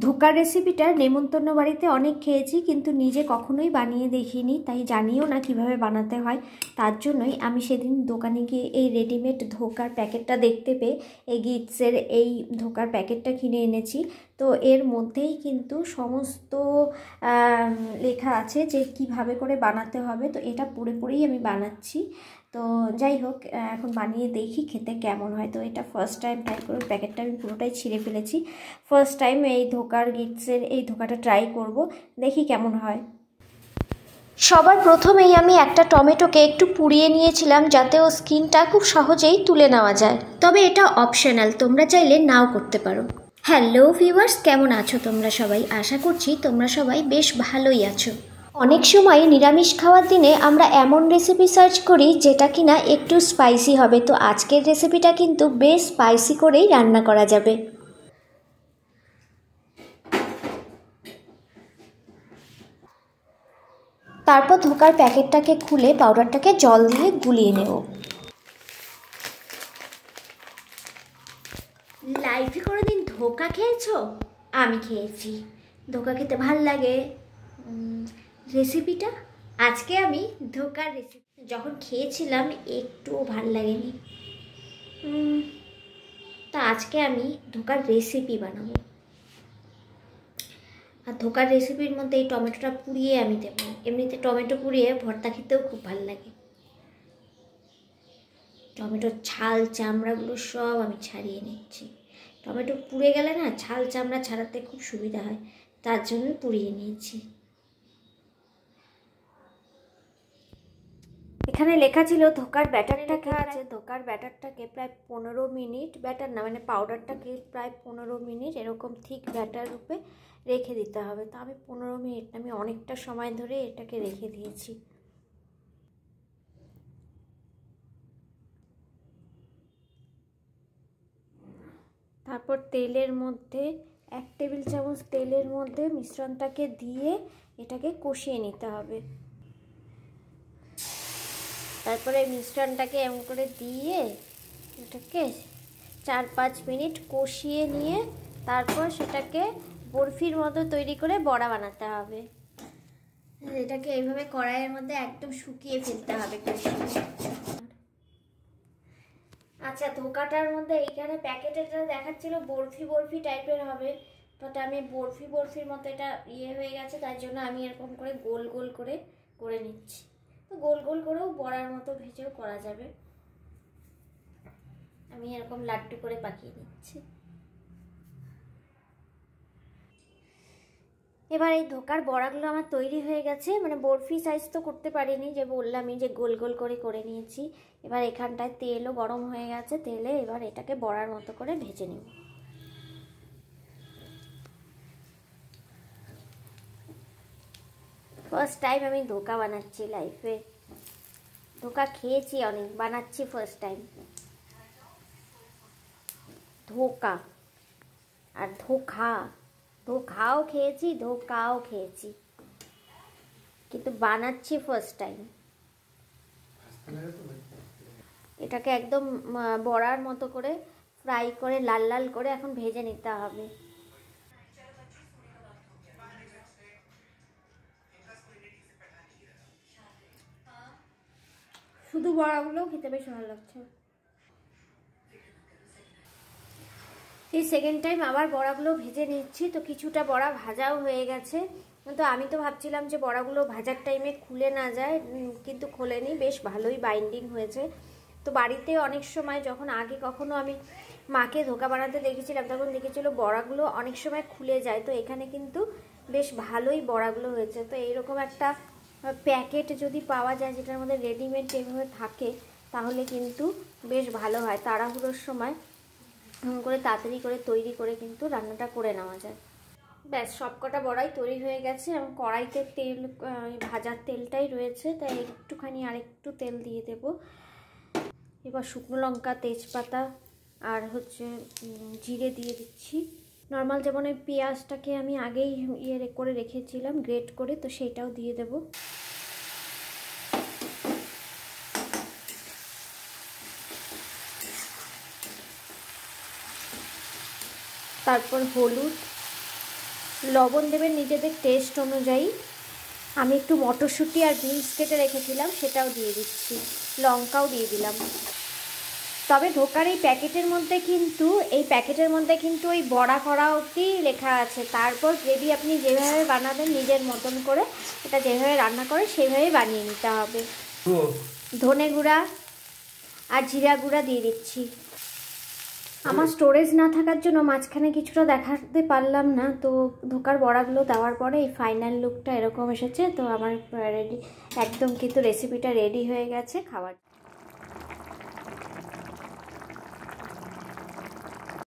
ধোকার রেসিপিটা নেমন্তন্ন বাড়িতে অনেক খেয়েছি, কিন্তু নিজে কখনোই বানিয়ে দেখিনি, তাই জানিও না কিভাবে বানাতে হয়। তার জন্যই আমি সেদিন দোকানে গিয়ে এই রেডিমেড ধোকার প্যাকেটটা দেখতে পেয়ে এই গিটসের এই ধোকার প্যাকেটটা কিনে এনেছি। তো এর মধ্যেই কিন্তু সমস্ত লেখা আছে যে কিভাবে করে বানাতে হবে। তো এটা পুরোপুরিই আমি বানাচ্ছি। তো যাই হোক, এখন বানিয়ে দেখি খেতে কেমন হয়। তো এটা ফার্স্ট টাইম ট্রাই করে প্যাকেটটা আমি পুরোটাই ছিঁড়ে ফেলেছি। ফার্স্ট টাইম এই ধোকার গিটসের এই ধোকাটা ট্রাই করব, দেখি কেমন হয়। সবার প্রথমেই আমি একটা টমেটোকে একটু পুড়িয়ে নিয়েছিলাম, যাতে ও স্কিনটা খুব সহজেই তুলে নেওয়া যায়। তবে এটা অপশনাল, তোমরা চাইলে নাও করতে পারো। হ্যালো ভিউয়ার্স, কেমন আছো তোমরা সবাই? আশা করছি তোমরা সবাই বেশ ভালোই আছো। অনেক সময় নিরামিষ খাওয়ার দিনে আমরা এমন রেসিপি সার্চ করি যেটা কিনা একটু স্পাইসি হবে। তো আজকের রেসিপিটা কিন্তু বেশ স্পাইসি করেই রান্না করা যাবে। তারপর ধোকার প্যাকেটটাকে খুলে পাউডারটাকে জল দিয়ে গুলিয়ে নেব। লাইফে কোনোদিন ধোকা খেয়েছো? আমি খেয়েছি। ধোকা খেতে ভাল লাগে। রেসিপিটা আজকে আমি ধোকার রেসিপি যখন খেয়েছিলাম একটুও ভাল লাগেনি। তা আজকে আমি ধোকার রেসিপি বানাবো। আর ধোকার রেসিপির মধ্যে এই টমেটোটা পুড়িয়ে আমি দেবো। এমনিতে টমেটো পুড়িয়ে ভর্তা খেতেও খুব ভালো লাগে। টমেটোর ছাল চামড়াগুলো সব আমি ছাড়িয়ে নিচ্ছি। টমেটো পুড়ে গেলে না ছাল চামড়া ছাড়াতে খুব সুবিধা হয়, তার জন্য পুড়িয়ে নিয়েছি। এখানে লেখা ছিল ধোকার ব্যাটারটাকে আছে, ধোকার ব্যাটারটাকে প্রায় 15 মিনিট, ব্যাটার না মানে পাউডারটাকে প্রায় 15 মিনিট এরকম ঠিক ব্যাটার রূপে রেখে দিতে হবে। তো আমি 15 মিনিট, আমি অনেকটা সময় ধরে এটাকে রেখে দিয়েছি। তারপর তেলের মধ্যে 1 টেবিল চামচ তেলের মধ্যে মিশ্রণটাকে দিয়ে এটাকে কষিয়ে নিতে হবে। তারপরে মিশ্রণটাকে এমন করে দিয়ে এটাকে 4-5 মিনিট কষিয়ে নিয়ে তারপর সেটাকে বরফির মতো তৈরি করে বড়া বানাতে হবে। এটাকে এইভাবে কড়াইয়ের মধ্যে একদম শুকিয়ে ফেলতে হবে। আচ্ছা, ধোকাটার মধ্যে এইখানে প্যাকেটেটা দেখাচ্ছিল বরফি বরফি টাইপের হবে, বাট আমি বরফির মতো এটা হয়ে গেছে, তাই জন্য আমি এরকম করে গোল গোল করে নিচ্ছি। তো গোল গোল করেও বড়ার মতো ভেজেও করা যাবে। আমি এরকম লাড্ডু করে পাকিয়ে নিচ্ছি। এবার এই ধোকার বড়াগুলো আমার তৈরি হয়ে গেছে, মানে বরফি সাইজ তো করতে পারিনি, যে বললামই যে গোল গোল করে নিয়েছি। এবার এখানটায় তেলও গরম হয়ে গেছে, তেলে এবার এটাকে বড়ার মতো করে ভেজে নেব। ফার্স্ট টাইম আমি ধোকা বানাচ্ছি লাইফে। ধোকা খেয়েছি অনেক, বানাচ্ছি ফার্স্ট টাইম। ধোকা আর ধোকা, ধোকাও খেয়েছি ধোকাও খেয়েছি, কিন্তু বানাচ্ছি ফার্স্ট টাইম। এটাকে একদম বড়ার মতো করে ফ্রাই করে লাল লাল করে এখন ভেজে নিতে হবে। শুধু বড়াগুলোও খেতে বেশ ভালো লাগছে। এই সেকেন্ড টাইম আবার বড়াগুলো ভেজে নিচ্ছি। তো কিছুটা বড়া ভাজাও হয়ে গেছে, কিন্তু আমি তো ভাবছিলাম যে বড়াগুলো ভাজার টাইমে খুলে না যায়, কিন্তু খোলেনি, বেশ ভালোই বাইন্ডিং হয়েছে। তো বাড়িতে অনেক সময় যখন আগে কখনো আমি মাকে ধোকা বানাতে দেখেছিলাম, তখন দেখেছিল বড়াগুলো অনেক সময় খুলে যায়। তো এখানে কিন্তু বেশ ভালোই বড়াগুলো হয়েছে। তো এইরকম একটা প্যাকেট যদি পাওয়া যায় যেটার মধ্যে রেডিমেড যেভাবে থাকে, তাহলে কিন্তু বেশ ভালো হয়। তাড়াহুড়োর সময় করে তাড়াতাড়ি করে তৈরি করে কিন্তু রান্নাটা করে নেওয়া যায়। ব্যাস, সবকটা বড়াই তৈরি হয়ে গেছে এবং কড়াইতে তেল, ভাজার তেলটাই রয়েছে, তাই একটুখানি আরেকটু তেল দিয়ে দেব। এবার শুকনো লঙ্কা, তেজপাতা আর জিরে দিয়ে দিচ্ছি। নর্মাল যেমন ওই পেঁয়াজটাকে আমি আগেই করে রেখেছিলাম গ্রেট করে, তো সেইটাও দিয়ে দেব। তারপর হলুদ, লবণ দেবেন নিজেদের টেস্ট অনুযায়ী। আমি একটু মটরশুঁটি আর বিনস কেটে রেখেছিলাম, সেটাও দিয়ে দিচ্ছি, লঙ্কাও দিয়ে দিলাম। তবে ধোকার এই প্যাকেটের মধ্যে কিন্তু ওই বড়া করা অবধি লেখা আছে, তারপর গ্রেভি আপনি যেভাবে বানাবেন নিজের মতন করে, এটা যেভাবে রান্না করে সেইভাবেই বানিয়ে নিতে হবে। ধনে গুঁড়া আর জিরা গুঁড়া দিয়ে দিচ্ছি। আমার স্টোরেজ না থাকার জন্য মাঝখানে কিছুটা দেখাতে পারলাম না, তো ধোকার বড়াগুলো দেওয়ার পরে এই ফাইনাল লুকটা এরকম এসেছে। তো আমার রেডি, একদম কিন্তু রেসিপিটা রেডি হয়ে গেছে খাবার।